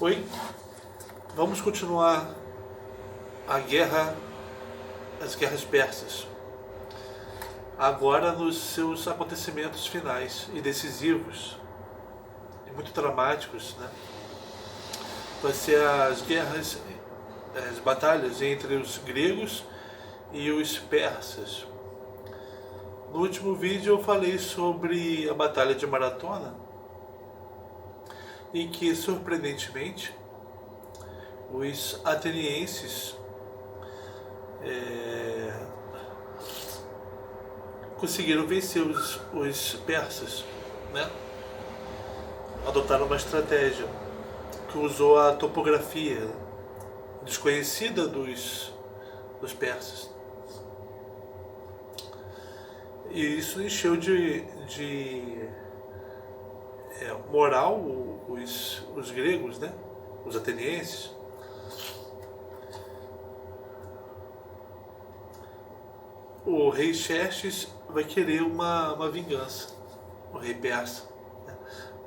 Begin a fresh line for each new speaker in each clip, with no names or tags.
Oi, vamos continuar as guerras persas, agora nos seus acontecimentos finais e decisivos, e muito dramáticos, né? Vai ser as batalhas entre os gregos e os persas. No último vídeo eu falei sobre a Batalha de Maratona, em que, surpreendentemente, os atenienses conseguiram vencer os persas, né? Adotaram uma estratégia que usou a topografia desconhecida dos persas. E isso encheu de moral os gregos, né? Os atenienses. O rei Xerxes vai querer uma vingança, o rei persa, né?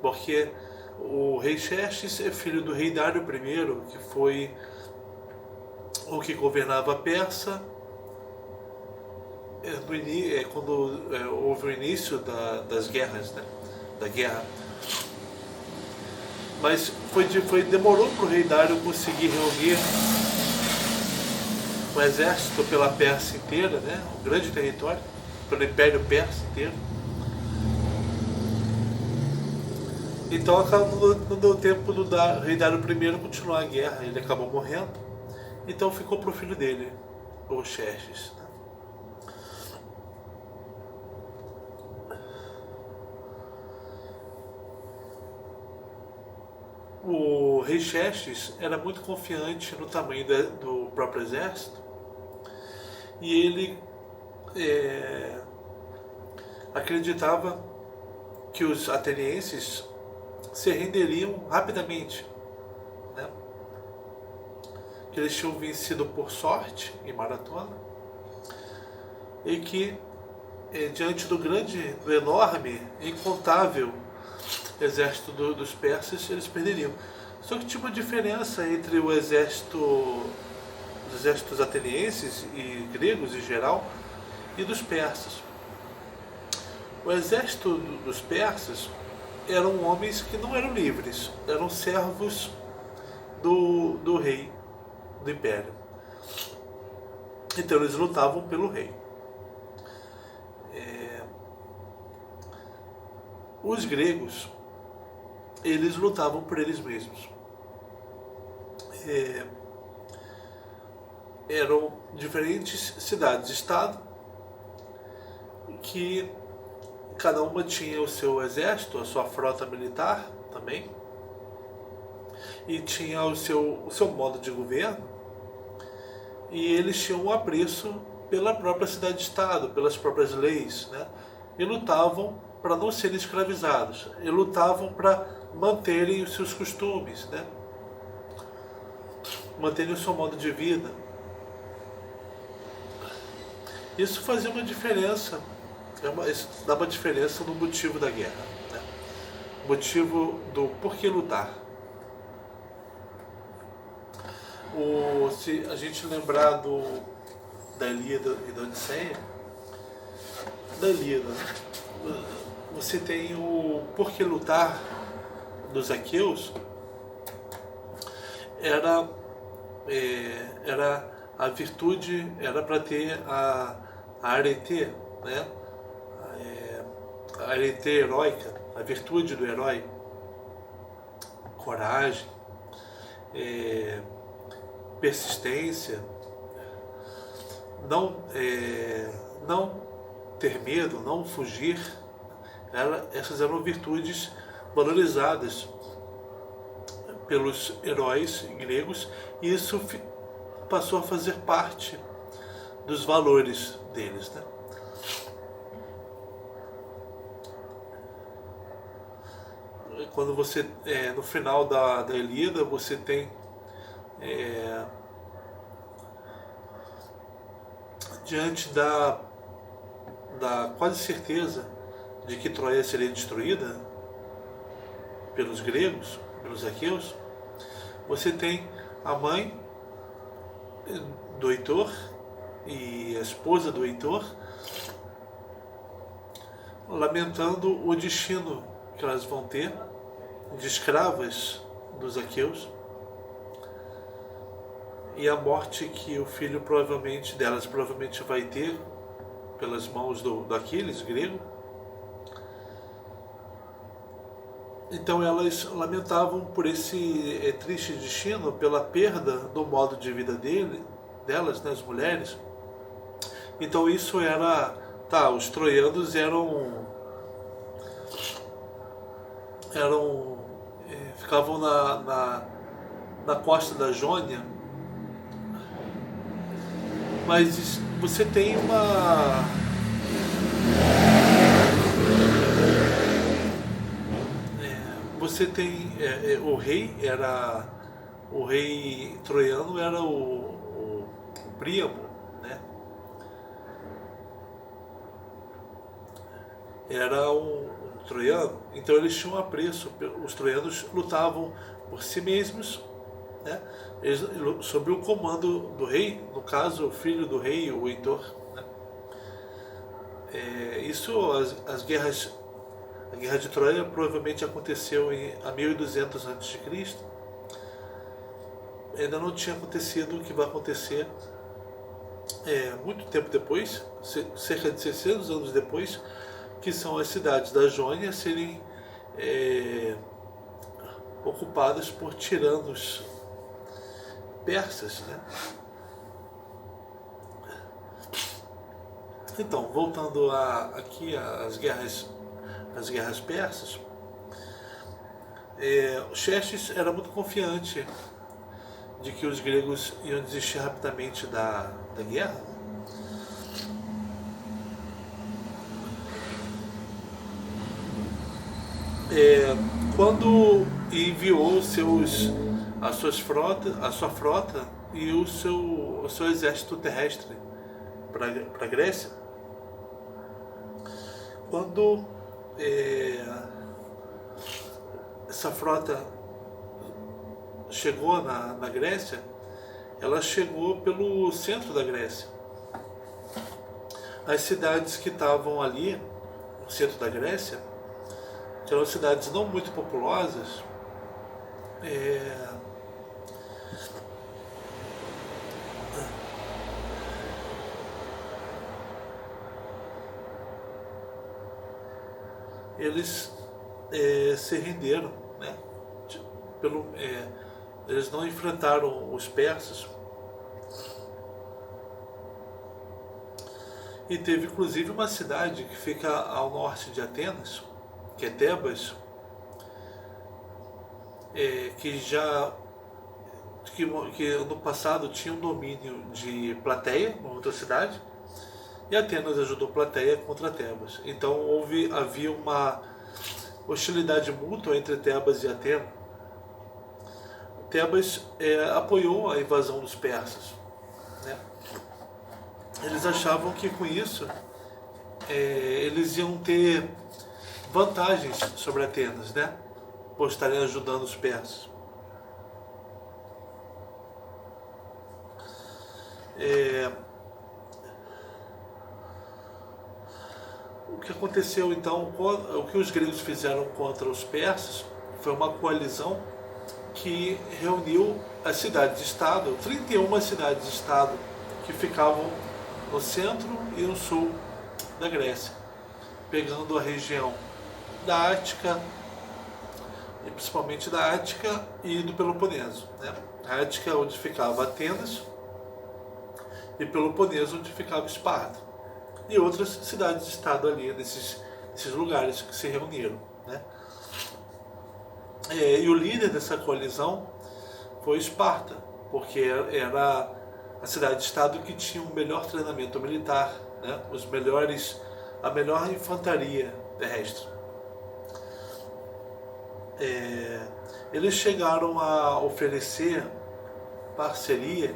Porque o rei Xerxes é filho do rei Dário I, que foi o que governava a Persa quando houve o início das guerras, né? Da guerra. Mas demorou para o rei Dário conseguir reunir um exército pela Pérsia inteira, né? Um grande território, pelo Império Persa inteiro. Então não deu tempo do rei Dário I continuar a guerra, ele acabou morrendo. Então ficou para o filho dele, o Xerxes. Né? O rei Xerxes era muito confiante no tamanho do próprio exército e ele acreditava que os atenienses se renderiam rapidamente, né? Que eles tinham vencido por sorte em Maratona e que diante do enorme, incontável exército dos persas, eles perderiam. Só que tinha uma diferença entre os exércitos atenienses e gregos em geral e dos persas. O exército dos persas eram homens que não eram livres, eram servos do rei do império. Então eles lutavam pelo rei. Os gregos, eles lutavam por eles mesmos. Eram diferentes cidades-estado que cada uma tinha o seu exército, a sua frota militar também, e tinha o seu modo de governo, e eles tinham um apreço pela própria cidade-estado, pelas próprias leis, né? E lutavam para não serem escravizados, e lutavam para manterem os seus costumes, né? Manterem o seu modo de vida. Isso fazia uma diferença, isso dá uma diferença no motivo da guerra, né? O motivo do porquê lutar. Se a gente lembrar da Ilíada e da Odisseia, da Ilíada, você tem o porquê lutar dos aqueus, era a virtude, era para ter a arete, né? A arete heróica, a virtude do herói, coragem, persistência, não ter medo, não fugir. Essas eram virtudes valorizadas pelos heróis gregos, e isso passou a fazer parte dos valores deles, né? Quando você, no final da Ilíada, você tem diante da quase certeza de que Troia seria destruída pelos gregos, pelos aqueus, você tem a mãe do Heitor e a esposa do Heitor lamentando o destino que elas vão ter de escravas dos aqueus e a morte que o filho delas provavelmente vai ter pelas mãos do Aquiles, grego. Então elas lamentavam por esse triste destino, pela perda do modo de vida delas, né, as mulheres. Então isso era... os troianos ficavam na costa da Jônia, mas você tem o rei troiano era o Príamo, né? Era um troiano, então eles tinham apreço. Os troianos lutavam por si mesmos, né? Sob o comando do rei, no caso o filho do rei, o Heitor, né? A guerra de Troia provavelmente aconteceu há 1200 a.C. Ainda não tinha acontecido o que vai acontecer muito tempo depois, cerca de 600 anos depois, que são as cidades da Jônia serem ocupadas por tiranos persas, né? Então, voltando aqui às guerras persas, Xerxes era muito confiante de que os gregos iam desistir rapidamente da guerra. Quando enviou a sua frota e o seu exército terrestre para a Grécia, quando essa frota chegou na Grécia, ela chegou pelo centro da Grécia. As cidades que estavam ali no centro da Grécia, que eram cidades não muito populosas, eles se renderam, né? Eles não enfrentaram os persas. E teve inclusive uma cidade que fica ao norte de Atenas, que é Tebas, que no passado tinha um domínio de Plateia, uma outra cidade, e Atenas ajudou Plateia contra Tebas. Então havia uma hostilidade mútua entre Tebas e Atenas. Tebas apoiou a invasão dos persas, né? Eles achavam que com isso eles iam ter vantagens sobre Atenas, né? Por estarem ajudando os persas. O que aconteceu então, o que os gregos fizeram contra os persas foi uma coalizão que reuniu as cidades-estado, 31 cidades-estado que ficavam no centro e no sul da Grécia, pegando a região da Ática, e principalmente da Ática e do Peloponeso, né? A Ática onde ficava Atenas e Peloponeso onde ficava Esparta, e outras cidades-estado ali nesses lugares que se reuniram, né? E o líder dessa coalizão foi Esparta, porque era a cidade-estado que tinha o melhor treinamento militar, né? A melhor infantaria terrestre. Eles chegaram a oferecer parceria,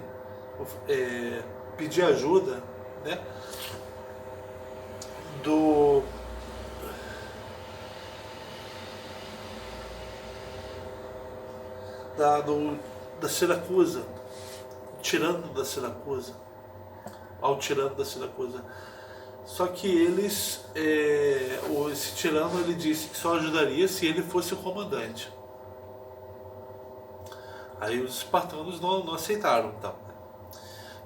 pedir ajuda, né? do da Siracusa, tirano da Siracusa, ao tirano da Siracusa. Só que esse tirano, ele disse que só ajudaria se ele fosse o comandante. Aí os espartanos não aceitaram, então.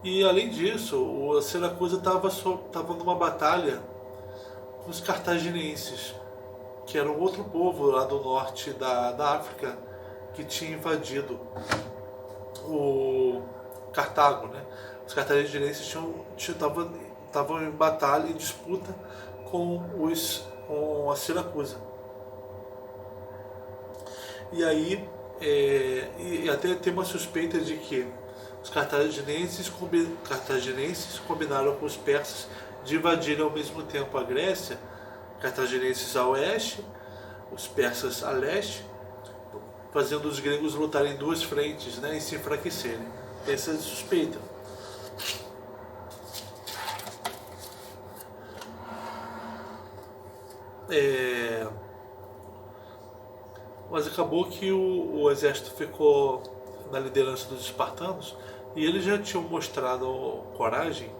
E além disso, o Siracusa estava numa batalha com os cartaginenses, que era um outro povo lá do norte da África, que tinha invadido o Cartago, né? Os cartaginenses estavam em batalha, em disputa com a Siracusa. E aí, e até tem uma suspeita de que os cartaginenses combinaram com os persas de invadirem ao mesmo tempo a Grécia, cartaginenses a oeste, os persas a leste, fazendo os gregos lutarem em duas frentes, né, e se enfraquecerem. Tem essa suspeita. Mas acabou que o exército ficou na liderança dos espartanos e eles já tinham mostrado coragem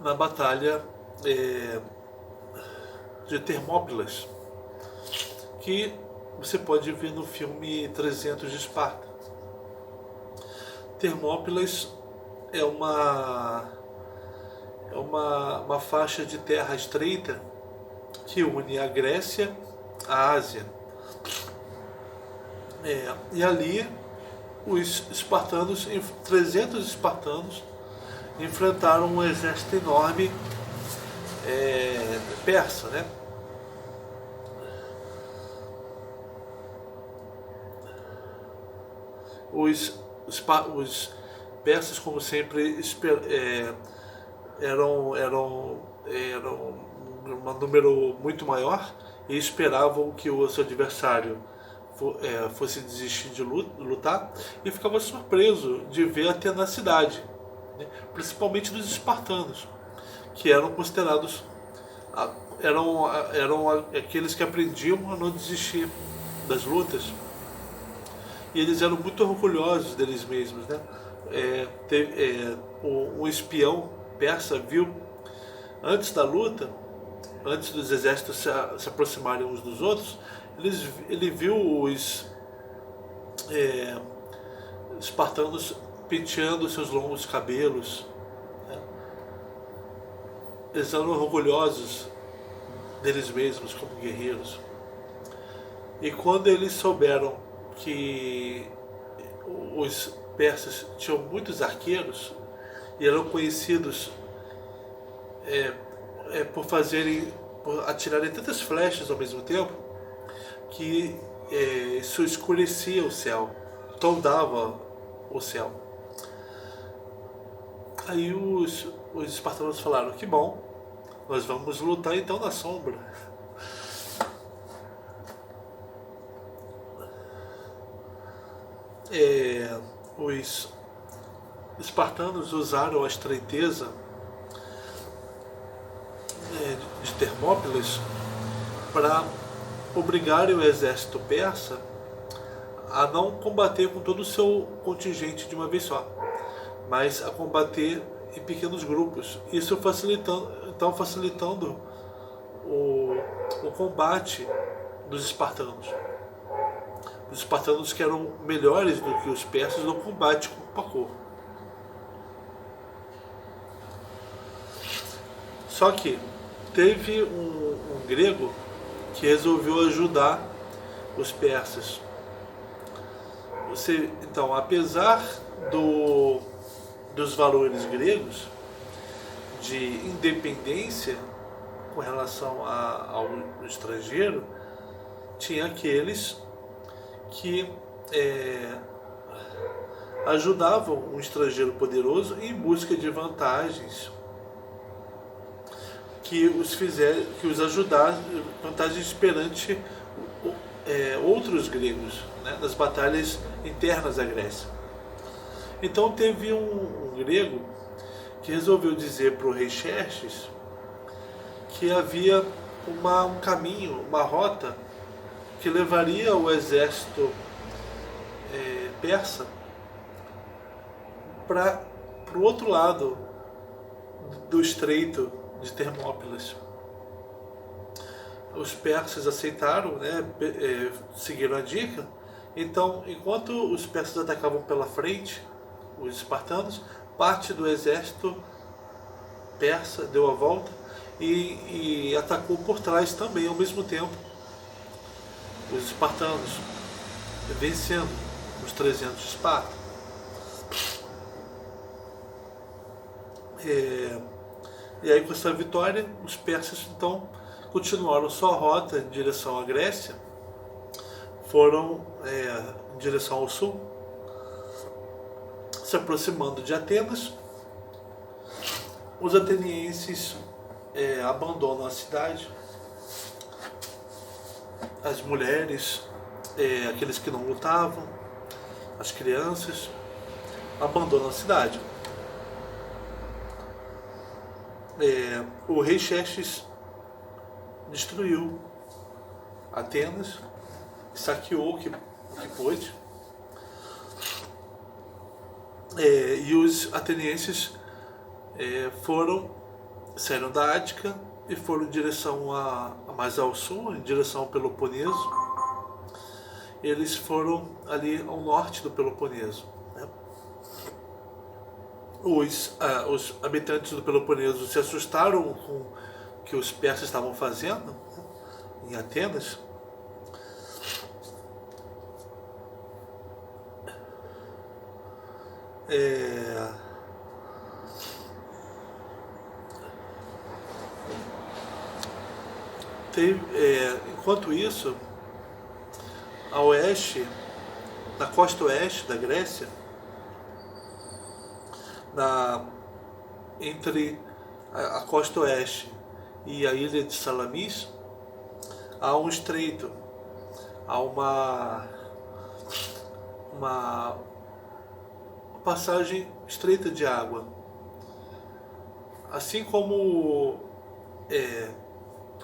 na batalha de Termópilas, que você pode ver no filme 300 de Esparta. Termópilas é uma faixa de terra estreita que une a Grécia à Ásia. E ali os espartanos, 300 espartanos, enfrentaram um exército enorme persa, né? Os persas, como sempre, eram um número muito maior e esperavam que o seu adversário fosse desistir de lutar, e ficava surpreso de ver a tenacidade, né? Principalmente dos espartanos, que eram considerados eram aqueles que aprendiam a não desistir das lutas, e eles eram muito orgulhosos deles mesmos, né? Um espião persa viu, antes da luta, antes dos exércitos se aproximarem uns dos outros, ele viu os espartanos penteando seus longos cabelos, né? Eles eram orgulhosos deles mesmos como guerreiros. E quando eles souberam que os persas tinham muitos arqueiros e eram conhecidos por atirarem tantas flechas ao mesmo tempo, que isso escurecia o céu, toldava o céu. Aí os espartanos falaram: que bom, nós vamos lutar então na sombra. Os espartanos usaram a estreiteza de Termópilas para obrigarem o exército persa a não combater com todo o seu contingente de uma vez só, mas a combater em pequenos grupos. Isso facilitando o combate dos espartanos. Os espartanos, que eram melhores do que os persas no combate corpo a corpo. Só que teve um grego que resolveu ajudar os persas. Então, apesar dos valores gregos de independência com relação ao estrangeiro, tinha aqueles que ajudavam um estrangeiro poderoso em busca de vantagens que os ajudassem, vantagens perante outros gregos, né, nas batalhas internas da Grécia. Então teve um grego que resolveu dizer para o rei Xerxes que havia um caminho, uma rota que levaria o exército persa para o outro lado do estreito de Termópilas. Os persas aceitaram, né, seguiram a dica. Então, enquanto os persas atacavam pela frente, os espartanos, parte do exército persa deu a volta e atacou por trás também ao mesmo tempo os espartanos, vencendo os 300 de Esparta. E aí, com essa vitória, os persas então continuaram sua rota em direção à Grécia, foram em direção ao sul, se aproximando de Atenas. Os atenienses abandonam a cidade, as mulheres, aqueles que não lutavam, as crianças, abandonam a cidade. O rei Xerxes destruiu Atenas, saqueou o que pôde, e os atenienses saíram da Ática e foram em direção mais ao sul, em direção ao Peloponeso. Eles foram ali ao norte do Peloponeso, né? Os habitantes do Peloponeso se assustaram com o que os persas estavam fazendo, né, em Atenas. Enquanto isso, a oeste, na costa oeste da Grécia, entre a costa oeste e a ilha de Salamis, há um estreito, há uma passagem estreita de água. Assim como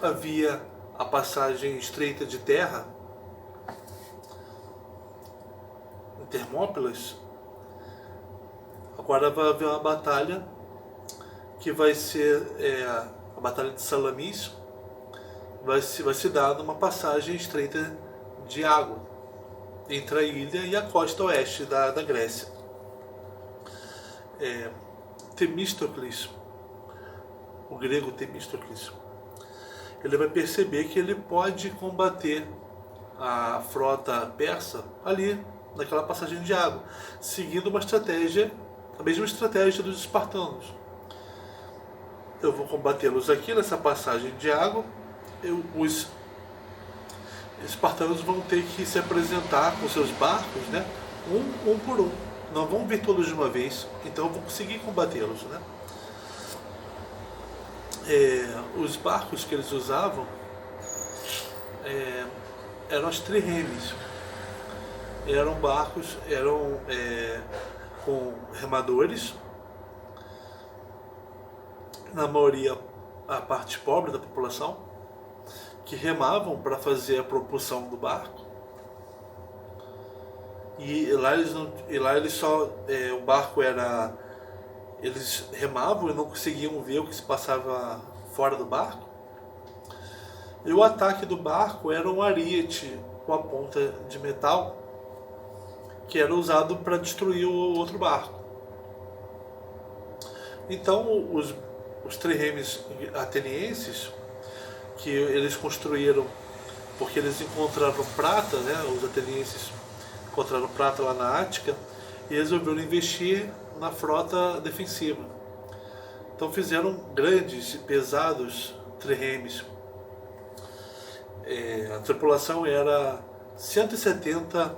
havia a passagem estreita de terra em Termópilas, agora vai haver uma batalha que vai ser a Batalha de Salamis, vai se dar numa passagem estreita de água entre a ilha e a costa oeste da Grécia. Temístocles, o grego Temístocles, ele vai perceber que ele pode combater a frota persa ali, naquela passagem de água, seguindo uma estratégia, a mesma estratégia dos espartanos. Eu vou combatê-los aqui nessa passagem de água. Os espartanos vão ter que se apresentar com seus barcos, né, um por um. Não vão vir todos de uma vez, então eu vou conseguir combatê-los, né? Os barcos que eles usavam eram as triremes. Eram barcos, com remadores, na maioria a parte pobre da população, que remavam para fazer a propulsão do barco. E lá eles só, o barco era, eles remavam e não conseguiam ver o que se passava fora do barco. E o ataque do barco era um ariete com a ponta de metal, que era usado para destruir o outro barco. Então os triremes atenienses, que eles construíram porque eles encontraram prata, né, os atenienses encontraram prata lá na Ática e resolveram investir na frota defensiva. Então fizeram grandes e pesados triremes. A tripulação era 170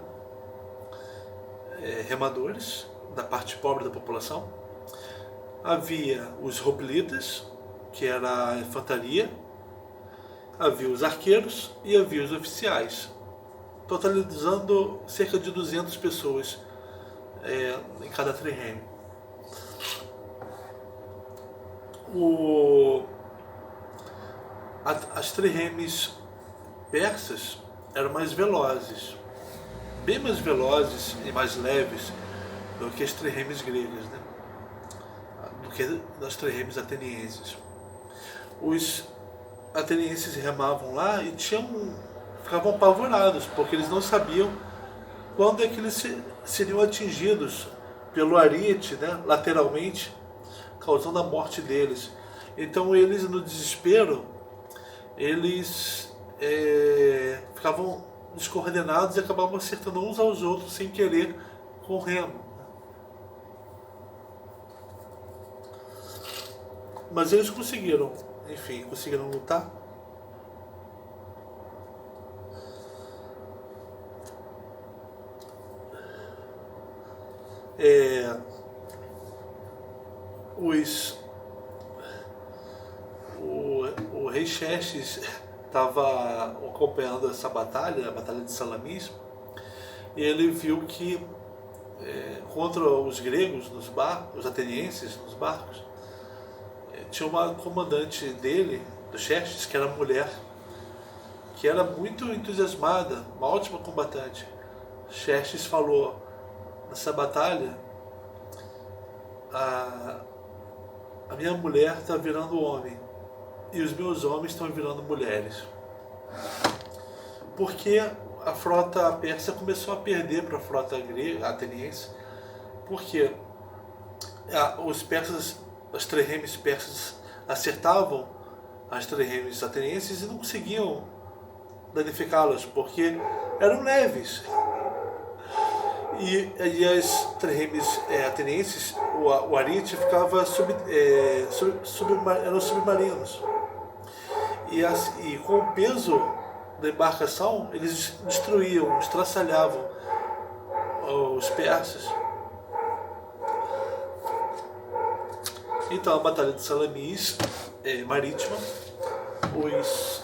remadores da parte pobre da população. Havia os hoplitas, que era a infantaria, havia os arqueiros e havia os oficiais, totalizando cerca de 200 pessoas em cada trireme. As triremes persas eram mais velozes. bem mais velozes e mais leves do que as triremes gregas, né? Do que das triremes atenienses. Os atenienses remavam lá e ficavam apavorados, porque eles não sabiam quando é que eles seriam atingidos pelo ariete, né, lateralmente, causando a morte deles. Então eles, no desespero, eles ficavam descoordenados e acabavam acertando uns aos outros sem querer com o remo. Mas eles conseguiram, enfim, conseguiram lutar. O rei Xerxes estava acompanhando essa batalha, a batalha de Salamis, e ele viu que contra os gregos, os atenienses, nos barcos, tinha uma comandante dele, do Xerxes, que era mulher, que era muito entusiasmada, uma ótima combatente. Xerxes falou: nessa batalha, a minha mulher está virando homem e os meus homens estão virando mulheres. Porque a frota persa começou a perder para a frota grega, ateniense, porque os persas, as triremes persas acertavam as triremes atenienses e não conseguiam danificá-las, porque eram leves. E as triremes atenienses, o ariete ficava eram submarinos. E com o peso da embarcação, eles destruíam, estraçalhavam os persas. Então, a batalha de Salamis, marítima, os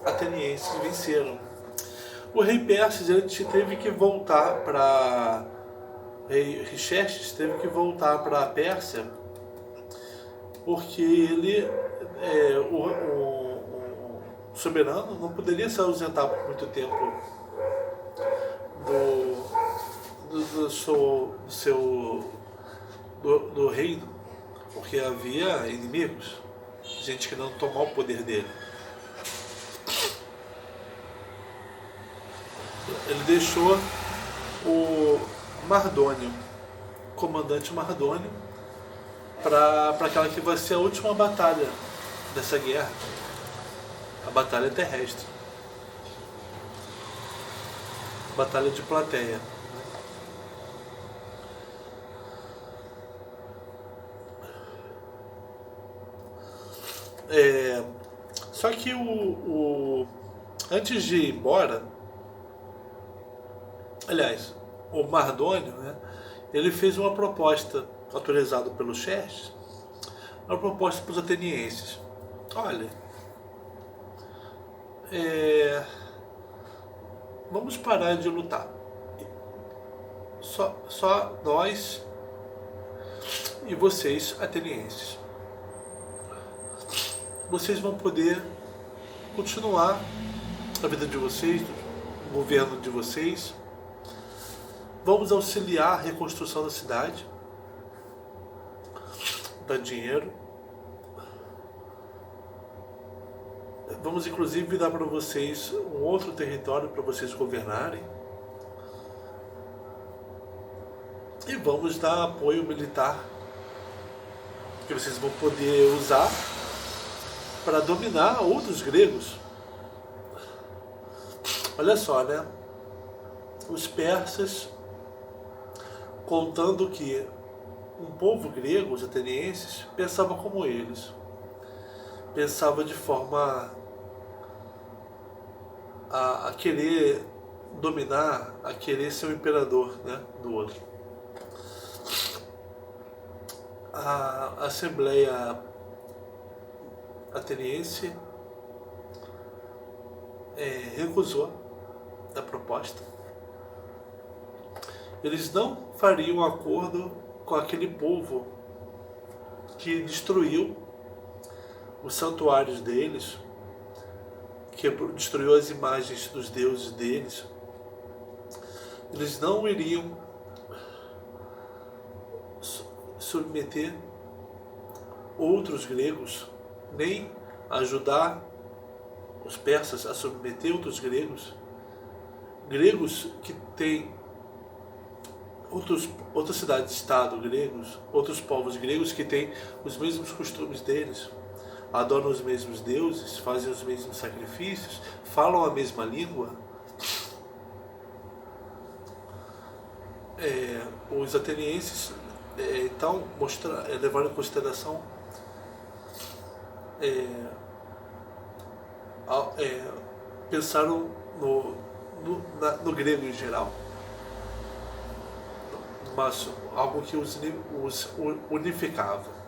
atenienses venceram. O rei Perses teve que voltar para... O rei Xerxes teve que voltar para a Pérsia, porque ele, o soberano, não poderia se ausentar por muito tempo do reino, porque havia inimigos, gente querendo tomar o poder dele. Ele deixou o Mardônio, o comandante Mardônio, para aquela que vai ser a última batalha dessa guerra, a batalha terrestre, a batalha de Plateia. Só que antes de ir embora, aliás, o Mardônio, né, ele fez uma proposta, autorizada pelo Xerxes, uma proposta para os atenienses. Olha, vamos parar de lutar. Só nós e vocês, atenienses. Vocês vão poder continuar a vida de vocês, o governo de vocês. Vamos auxiliar a reconstrução da cidade, dar dinheiro. Vamos inclusive dar para vocês um outro território para vocês governarem. E vamos dar apoio militar que vocês vão poder usar para dominar outros gregos. Olha só, né? Os persas, contando que um povo grego, os atenienses, pensava como eles. Pensava de forma a querer dominar, a querer ser o imperador, né, do outro. A Assembleia Ateniense recusou a proposta. Eles não fariam acordo com aquele povo que destruiu os santuários deles, que destruiu as imagens dos deuses deles, Eles não iriam submeter outros gregos, nem ajudar os persas a submeter outros gregos, gregos que têm outras cidades-estado gregos, outros povos gregos que têm os mesmos costumes deles, adoram os mesmos deuses, fazem os mesmos sacrifícios, falam a mesma língua. Os atenienses então levaram em consideração pensaram no grego em geral, mas algo que os unificava.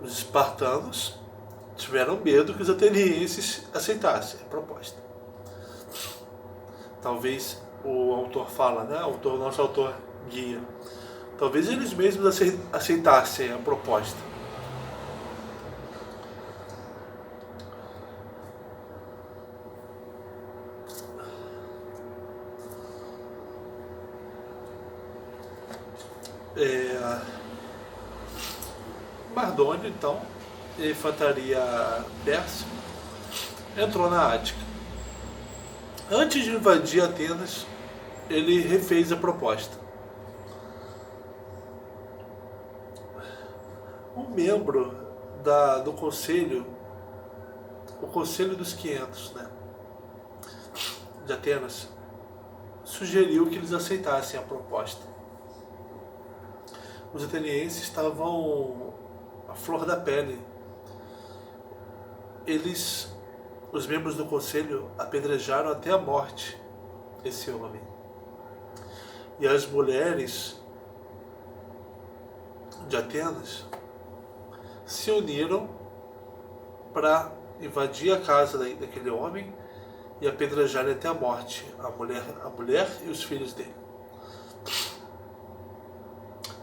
Os espartanos tiveram medo que os atenienses aceitassem a proposta. Talvez o autor fala, né? Nosso autor guia. Talvez eles mesmos aceitassem a proposta. Mardônio, então, a infantaria persa, entrou na Ática. Antes de invadir Atenas, ele refez a proposta. Um membro do conselho, o Conselho dos 500, né, de Atenas, sugeriu que eles aceitassem a proposta. Os atenienses estavam à flor da pele. Os membros do conselho, apedrejaram até a morte esse homem. E as mulheres de Atenas se uniram para invadir a casa daquele homem e apedrejarem até a morte a mulher e os filhos dele.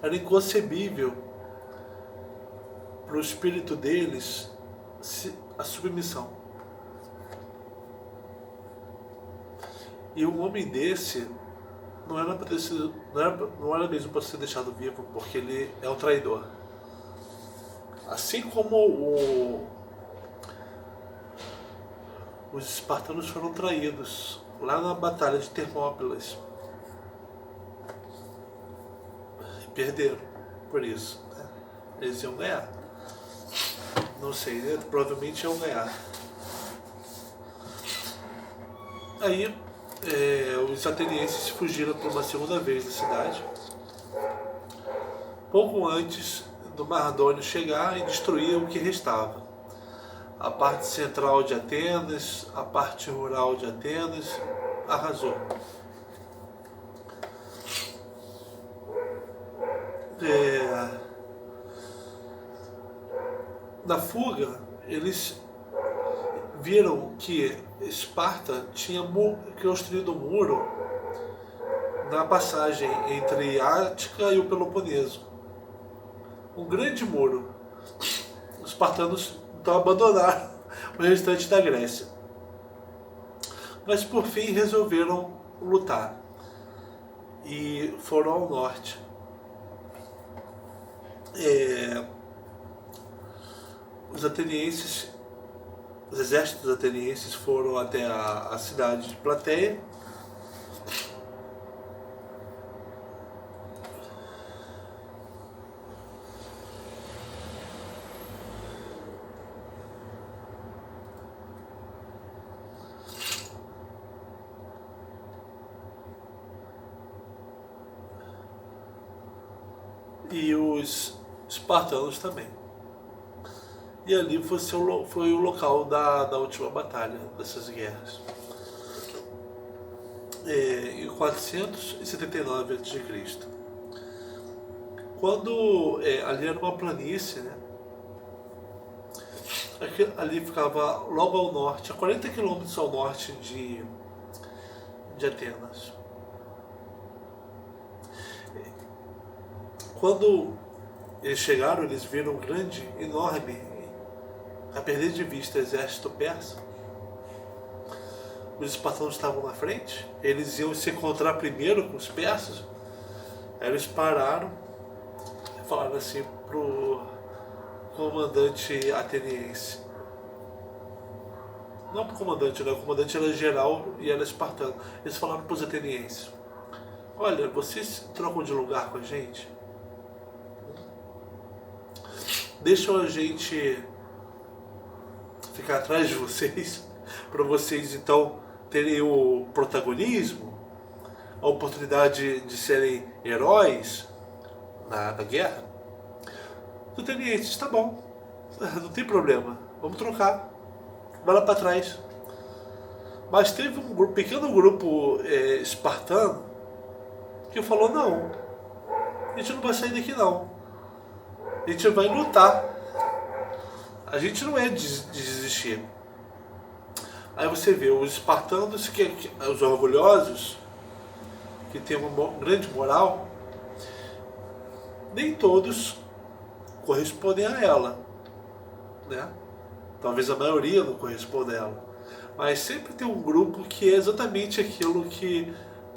Era inconcebível para o espírito deles a submissão. E um homem desse não era mesmo para ser deixado vivo, porque ele é um traidor. Assim como os espartanos foram traídos lá na batalha de Termópilas. E perderam por isso. Né? Eles iam ganhar. Não sei, né? Provavelmente iam ganhar. Aí os atenienses fugiram por uma segunda vez da cidade, pouco antes do Mardônio chegar e destruir o que restava. A parte central de Atenas, a parte rural de Atenas, arrasou. Na fuga, eles viram que Esparta tinha construído um muro na passagem entre a Ática e o Peloponeso. Um grande muro. Os espartanos então abandonaram o restante da Grécia. Mas por fim resolveram lutar e foram ao norte. Os exércitos atenienses foram até a cidade de Plateia. E os espartanos também. E ali foi o local da última batalha dessas guerras. Em 479 a.C. Quando ali era uma planície, né? Ali ficava logo ao norte, a 40 quilômetros ao norte de Atenas. Quando eles chegaram, eles viram um grande, enorme, a perder de vista, exército persa. os espartanos estavam na frente, eles iam se encontrar primeiro com os persas. Aí eles pararam e falaram assim pro comandante ateniense. Não pro comandante, né? O comandante era geral e era espartano. Eles falaram pros atenienses: olha, vocês trocam de lugar com a gente? Deixam a gente ficar atrás de vocês, para vocês então terem o protagonismo, a oportunidade de serem heróis na guerra. Os atenienses: tá bom, não tem problema, vamos trocar, vai lá para trás. Mas teve um pequeno grupo espartano que falou: não, a gente não vai sair daqui não, a gente vai lutar, a gente não é de desistir. Aí você vê os espartanos, os orgulhosos, que têm uma grande moral, nem todos correspondem a ela, né? Talvez a maioria não corresponda a ela, mas sempre tem um grupo que é exatamente aquilo que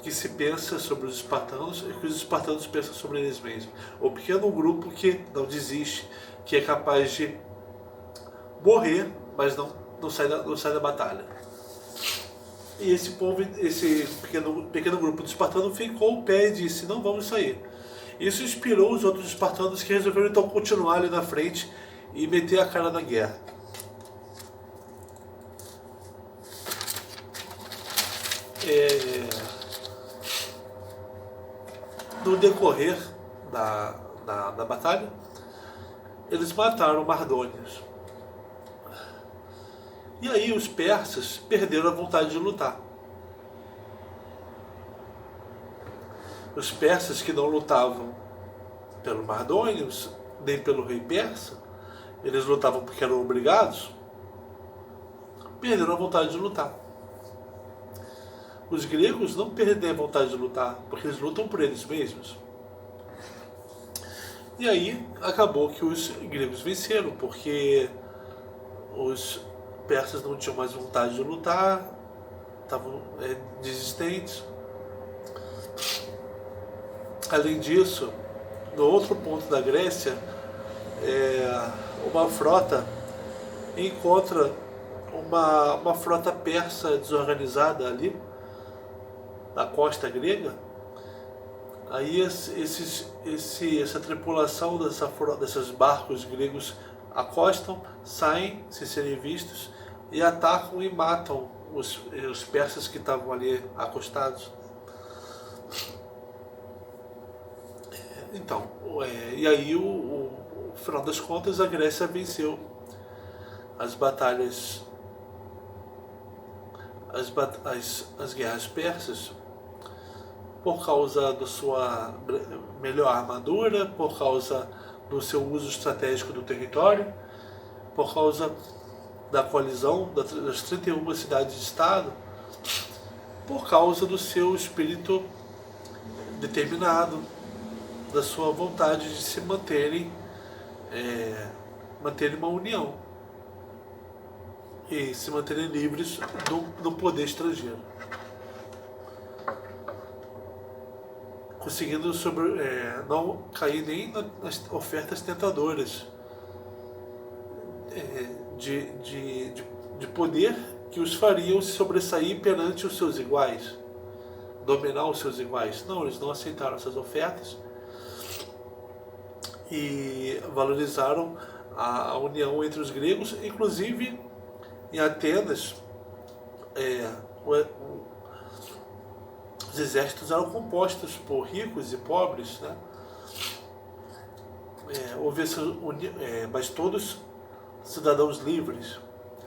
se pensa sobre os espartanos e que os espartanos pensam sobre eles mesmos. O pequeno grupo que não desiste, que é capaz de morrer, mas não sai da batalha. E esse povo, esse pequeno grupo de espartanos ficou o pé e disse: não vamos sair. Isso inspirou os outros espartanos, que resolveram então continuar ali na frente e meter a cara na guerra. No decorrer da batalha, eles mataram Mardônios. E aí os persas perderam a vontade de lutar. Os persas, que não lutavam pelo Mardônios, nem pelo rei persa, eles lutavam porque eram obrigados, perderam a vontade de lutar. Os gregos não perdem a vontade de lutar, porque eles lutam por eles mesmos. E aí acabou que os gregos venceram, porque os persas não tinham mais vontade de lutar, estavam desistentes. Além disso, no outro ponto da Grécia, uma frota encontra uma frota persa desorganizada ali na costa grega. Aí essa tripulação desses barcos gregos acostam, saem sem serem vistos e atacam e matam os persas que estavam ali acostados. Então, e aí, no final das contas, a Grécia venceu as batalhas, as guerras persas, por causa da sua melhor armadura, por causa do seu uso estratégico do território, por causa da coalizão das 31 cidades-estado, por causa do seu espírito determinado, da sua vontade de se manterem uma união e se manterem livres do poder estrangeiro, conseguindo não cair nem nas ofertas tentadoras de poder que os fariam se sobressair perante os seus iguais, dominar os seus iguais. Não, eles não aceitaram essas ofertas e valorizaram a união entre os gregos. Inclusive em Atenas, os exércitos eram compostos por ricos e pobres, né? Mas todos cidadãos livres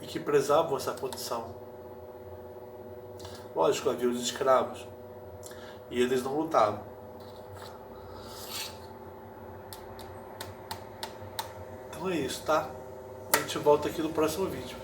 e que prezavam essa condição. Lógico, havia os escravos e eles não lutavam. Então é isso, tá? A gente volta aqui no próximo vídeo.